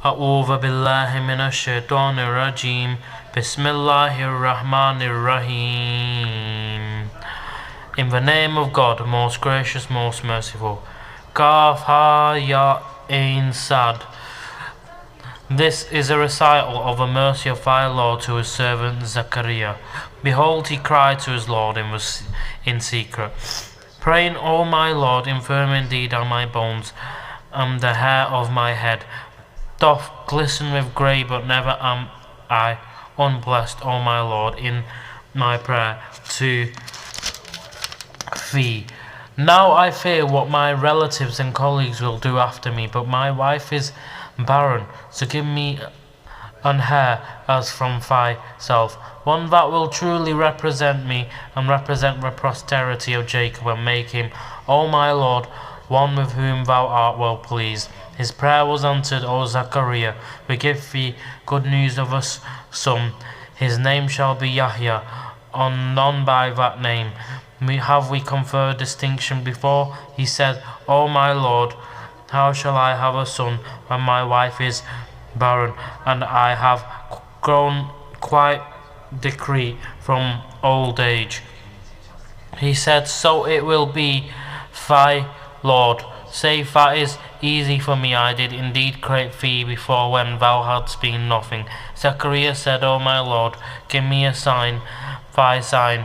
A'udhu billahi minash shaitanir rajim. Bismillahir rahmanir rahim. In the name of God, most gracious, most merciful. Kaf ha ya ain sad. This is a recital of the mercy of thy Lord to his servant Zechariah. Behold, he cried to his Lord in secret, praying, O my Lord, infirm indeed are my bones, and the hair of my head doth glisten with grey, but never am I unblessed, O my Lord, in my prayer to thee. Now I fear what my relatives and colleagues will do after me, but my wife is barren, so give me an heir as from thyself, one that will truly represent me and represent the posterity of Jacob, and make him, O my Lord, one with whom thou art well pleased. His prayer was answered, O Zechariah, we give thee good news of a son. His name shall be Yahya, on none by that name have we conferred distinction before. He said, O my Lord, how shall I have a son when my wife is barren, and I have grown quite decrepit from old age? He said, So it will be, thy Lord. Say that is easy for me. I did indeed create thee before when thou hadst been nothing. Zechariah said, O my Lord, give me a sign. Thy sign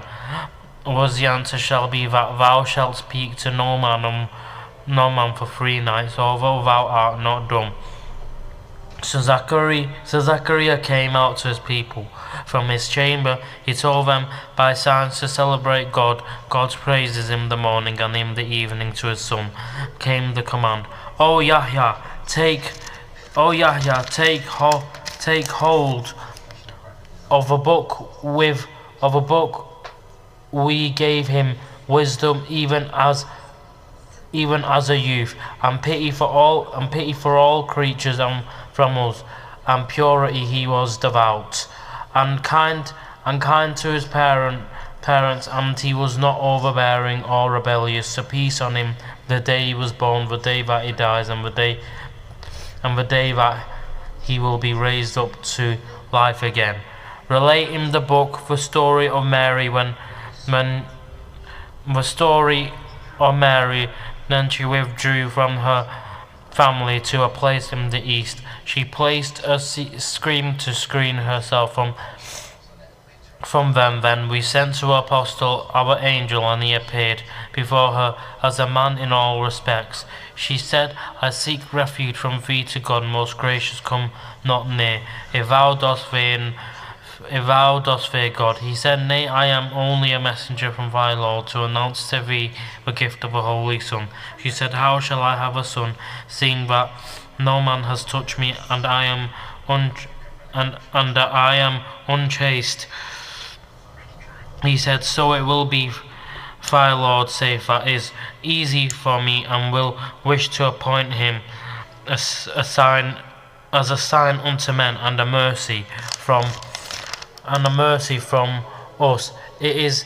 was the answer shall be that thou shalt speak to no man for 3 nights, although thou art not dumb. So Zechariah came out to his people from his chamber. He told them by signs to celebrate God's praises in the morning, and in the evening to his son came the command, O Yahya, take hold of a book we gave him wisdom even as a youth, and pity for all creatures, and from us, and purity he was devout, and kind to his parents, and he was not overbearing or rebellious. So peace on him the day he was born, the day that he dies, and the day that he will be raised up to life again. Relating the book, the story of Mary when then she withdrew from her family to a place in the east. She placed a screen to screen herself from them. Then we sent to our apostle, our angel, and he appeared before her as a man in all respects. She said, I seek refuge from thee to God, most gracious, come not near. If thou dost fear God. He said, Nay, I am only a messenger from thy Lord, to announce to thee the gift of a holy son. She said, How shall I have a son, seeing that no man has touched me, and I am unchaste? He said, So it will be, thy Lord saith, that is easy for me, and will wish to appoint him a sign unto men, and a mercy from us. It is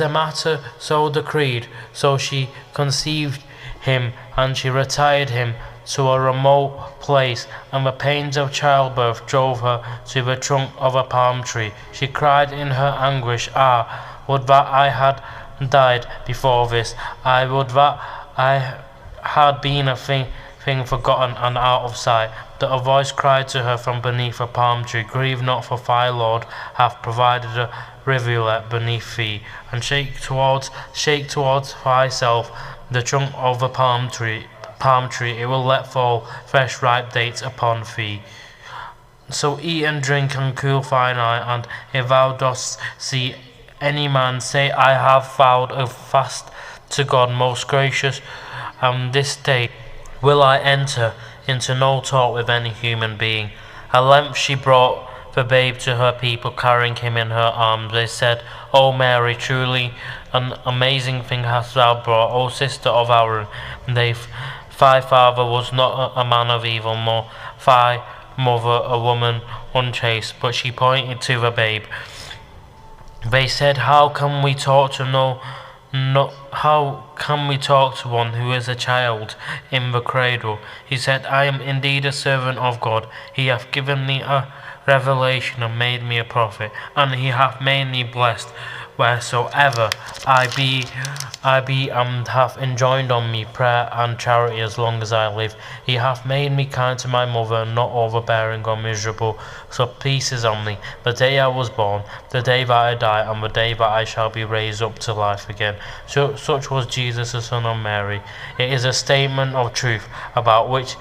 a matter so decreed. So she conceived him, and she retired him to a remote place, and the pains of childbirth drove her to the trunk of a palm tree. She cried in her anguish, would that I had died before this. I would that I had been a thing forgotten and out of sight. But a voice cried to her from beneath a palm tree, Grieve not, for thy Lord hath provided a rivulet beneath thee, and shake towards thyself the trunk of the palm tree, it will let fall fresh ripe dates upon thee. So eat and drink and cool thine eye, and if thou dost see any man, say, I have vowed a fast to God most gracious, and this day will I enter into no talk with any human being. At length she brought the babe to her people, carrying him in her arms. They said, O Mary, truly an amazing thing hast thou brought, O sister of Aaron. Thy father was not a man of evil, nor thy mother a woman unchaste. But she pointed to the babe. They said, How can we talk to no No, how can we talk to one who is a child in the cradle? He said, I am indeed a servant of God. He hath given me a revelation and made me a prophet, and he hath made me blessed wheresoever I be, and hath enjoined on me prayer and charity as long as I live. He hath made me kind to my mother, not overbearing or miserable. So peace is on me, the day I was born, the day that I die, and the day that I shall be raised up to life again. So, such was Jesus, the Son of Mary. It is a statement of truth about which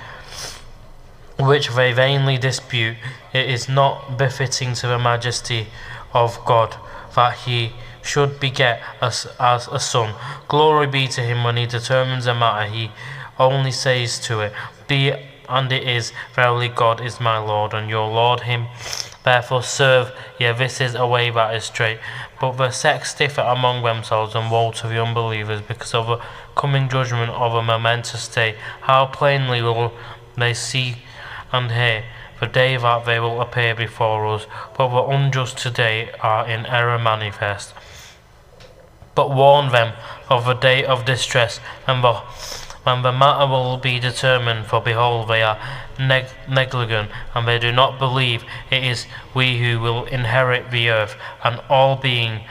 they vainly dispute. It is not befitting to the majesty of God that he should beget us as a son. Glory be to him when he determines a matter. He only says to it, Be it, and it is. Verily God is my Lord, and your Lord him. Therefore serve ye. This is a way that is straight. But the sects differ among themselves, and woe to the unbelievers because of the coming judgment of a momentous day. How plainly will they see and hear the day that they will appear before us, but the unjust today are in error manifest. But warn them of the day of distress, and when the matter will be determined, for behold, they are negligent, and they do not believe. It is we who will inherit the earth, and all beings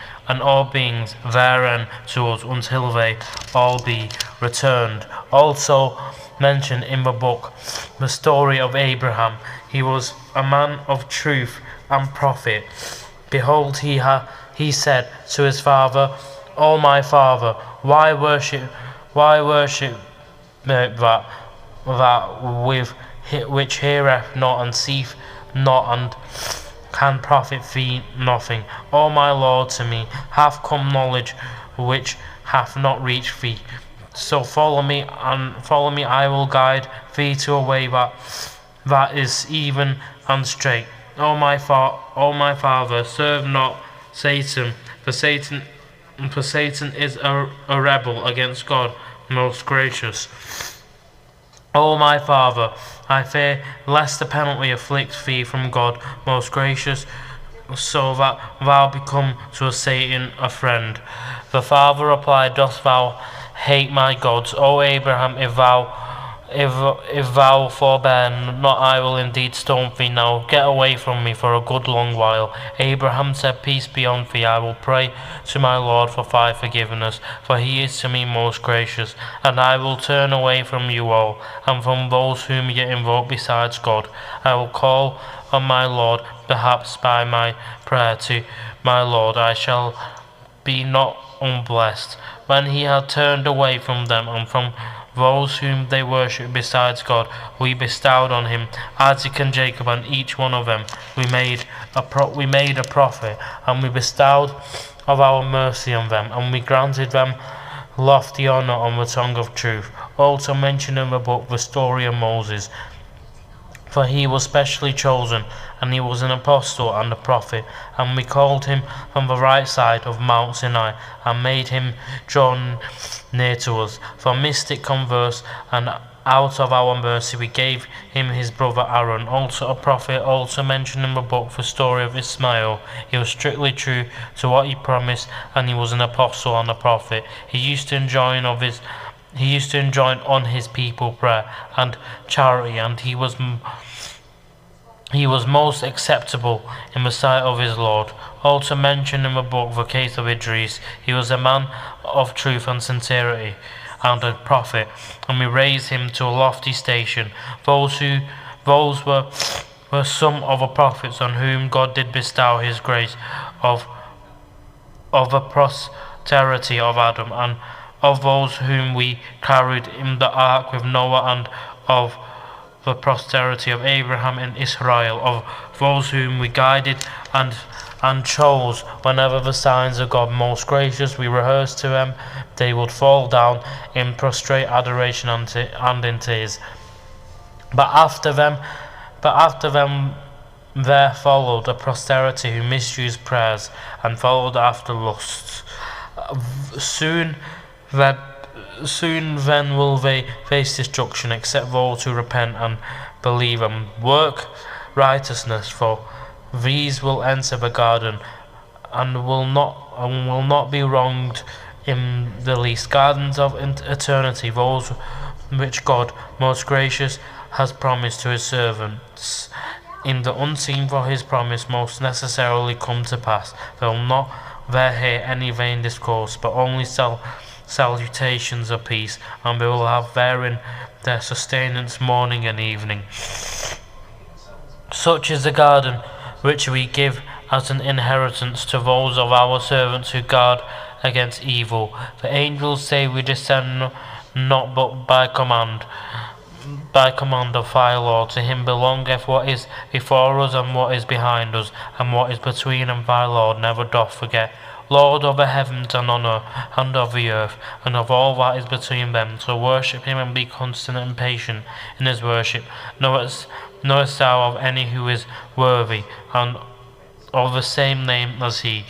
therein to us, until they all be returned. Also mentioned in the book the story of Abraham. He was a man of truth and prophet. Behold, he said to his father, O my father, why worship that with which heareth not and seeth not and can profit thee nothing? O my Lord, to me hath come knowledge which hath not reached thee. So follow me, I will guide thee to a way that is even and straight. O my father, serve not Satan, for Satan is a rebel against God, most gracious. O my father, I fear lest the penalty afflict thee from God, most gracious, so that thou become to Satan a friend. The father replied, Dost thou hate my gods? O Abraham, if thou forbear not, I will indeed stone thee now. Get away from me for a good long while. Abraham said, Peace be on thee. I will pray to my Lord for thy forgiveness, for he is to me most gracious. And I will turn away from you all, and from those whom ye invoke besides God. I will call on my Lord, perhaps by my prayer to my Lord I shall be not unblessed. When he had turned away from them and from those whom they worship besides God, we bestowed on him Isaac and Jacob, and each one of them we made a prophet, and we bestowed of our mercy on them, and we granted them lofty honor on the tongue of truth. Also mentioned in the book the story of Moses, for he was specially chosen, and he was an apostle and a prophet, and we called him from the right side of Mount Sinai, and made him draw near to us. For mystic converse, and out of our mercy we gave him his brother Aaron, also a prophet. Also mentioned in the book the story of Ismail. He was strictly true to what he promised, and he was an apostle and a prophet. He used to enjoin on his people prayer and charity, and he was most acceptable in the sight of his Lord. Also mentioned in the book the case of Idris. He was a man of truth and sincerity, and a prophet, and we raised him to a lofty station. Those were some of the prophets on whom God did bestow his grace, of the posterity of Adam, and of those whom we carried in the ark with Noah, and of the posterity of Abraham and Israel, of those whom we guided and chose. Whenever the signs of God most gracious we rehearsed to them, they would fall down in prostrate adoration and in tears. But after them there followed a posterity who misused prayers and followed after lusts. Soon then will they face destruction, except those who repent and believe and work righteousness, for these will enter the garden and will not be wronged in the least gardens of eternity, those which God, most gracious, has promised to his servants in the unseen, for his promise most necessarily come to pass. They will not there hear any vain discourse, but only salutations of peace, and they will have therein their sustenance morning and evening. Such is the garden which we give as an inheritance to those of our servants who guard against evil. The angels say we descend not but by command of thy Lord. To him belongeth what is before us and what is behind us, and what is between, and thy Lord never doth forget. Lord of the heavens and honour, and of the earth, and of all that is between them, to worship him and be constant and patient in his worship. Knowest thou of any who is worthy, and of the same name as he?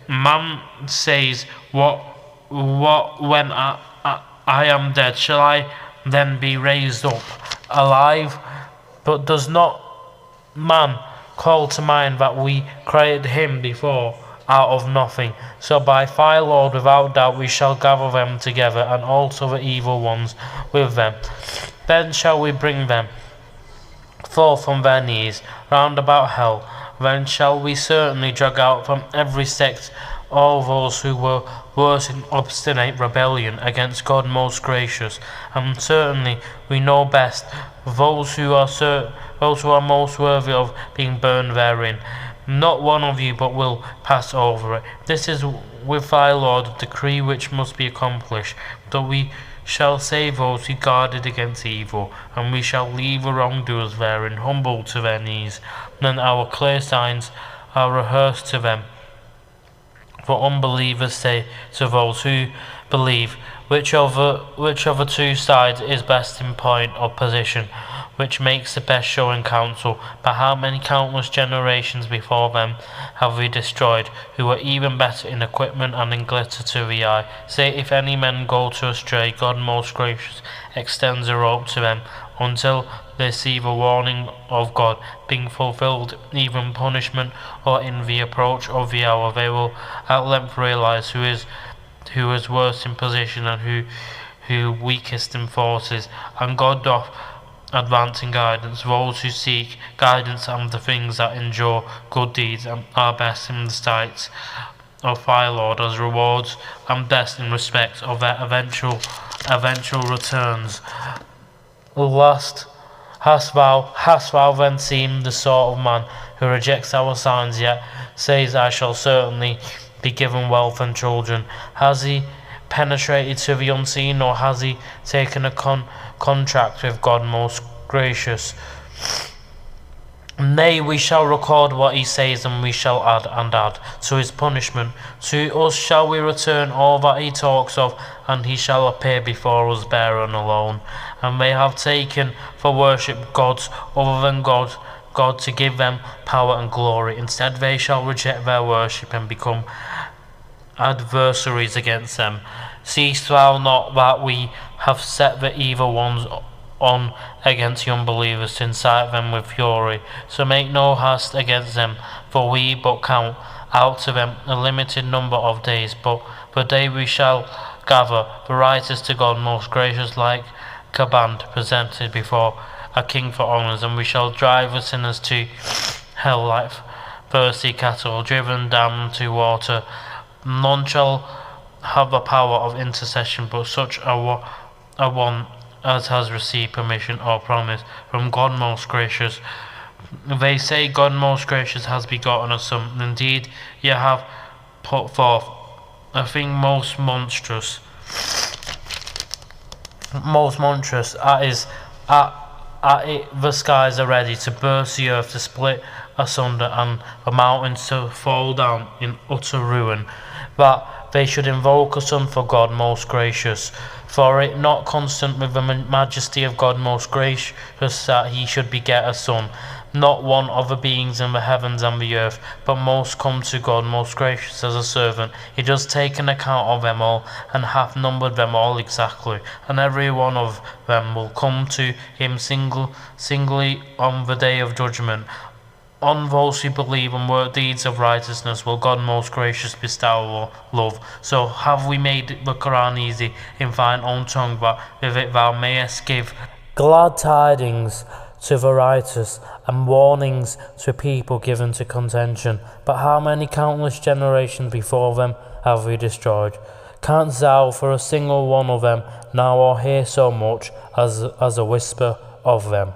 Man says, What when I am dead? Shall I then be raised up alive? But does not man call to mind that we created him before out of nothing? So by thy Lord, without doubt, we shall gather them together, and also the evil ones with them. Then shall we bring them forth from their knees round about hell. Then shall we certainly drag out from every sect all those who were worse in obstinate rebellion against God most gracious, and certainly we know best those who are most worthy of being burned therein. Not one of you but will pass over it. This is with thy Lord a decree which must be accomplished, that we shall save those who guarded against evil, and we shall leave the wrongdoers therein humble to their knees. Then our clear signs are rehearsed to them. For unbelievers say to those who believe, which of the two sides is best in point of position, which makes the best show in council? But how many countless generations before them have we destroyed, who were even better in equipment and in glitter to the eye? Say, if any men go to astray, God most gracious extends a rope to them, until they see the warning of God being fulfilled, even punishment, or in the approach of the hour, they will at length realize who is worst in position and who weakest in forces, and God doth advance in guidance those who seek guidance, and the things that endure good deeds are best in the sight of thy Lord as rewards, and best in respect of their eventual returns. Last, hast thou then seen the sort of man who rejects our signs, yet says, I shall certainly be given wealth and children? Has he penetrated to the unseen, or has he taken a contract with God most gracious? Nay, we shall record what he says, and we shall add to his punishment. To us shall we return all that he talks of, and he shall appear before us bare and alone. And they have taken for worship gods other than God to give them power and glory. Instead they shall reject their worship and become adversaries against them. Seest thou not that we have set the evil ones on against the unbelievers to incite them with fury? So make no haste against them, for we but count out to them a limited number of days. But the day we shall gather the righteous to God most gracious, like a band presented before a king for honours, and we shall drive the sinners to hell like thirsty cattle driven down to water. None shall have the power of intercession but such a one as has received permission or promise from God most gracious. They say God most gracious has begotten a son. Indeed, ye have put forth a thing most monstrous. At it the skies are ready to burst, the earth to split asunder, and the mountains to fall down in utter ruin, that they should invoke a son for God most gracious. For it not constant with the majesty of God most gracious that he should beget a son, not one of the beings in the heavens and the earth, but most come to God most gracious as a servant. He does take an account of them all, and hath numbered them all exactly, and every one of them will come to him singly on the day of judgment. On those who believe and work deeds of righteousness will God most gracious bestow love. So have we made the Quran easy in thine own tongue, that with it thou mayest give glad tidings to the righteous, and warnings to people given to contention. But how many countless generations before them have we destroyed? Canst thou for a single one of them now or hear so much as a whisper of them?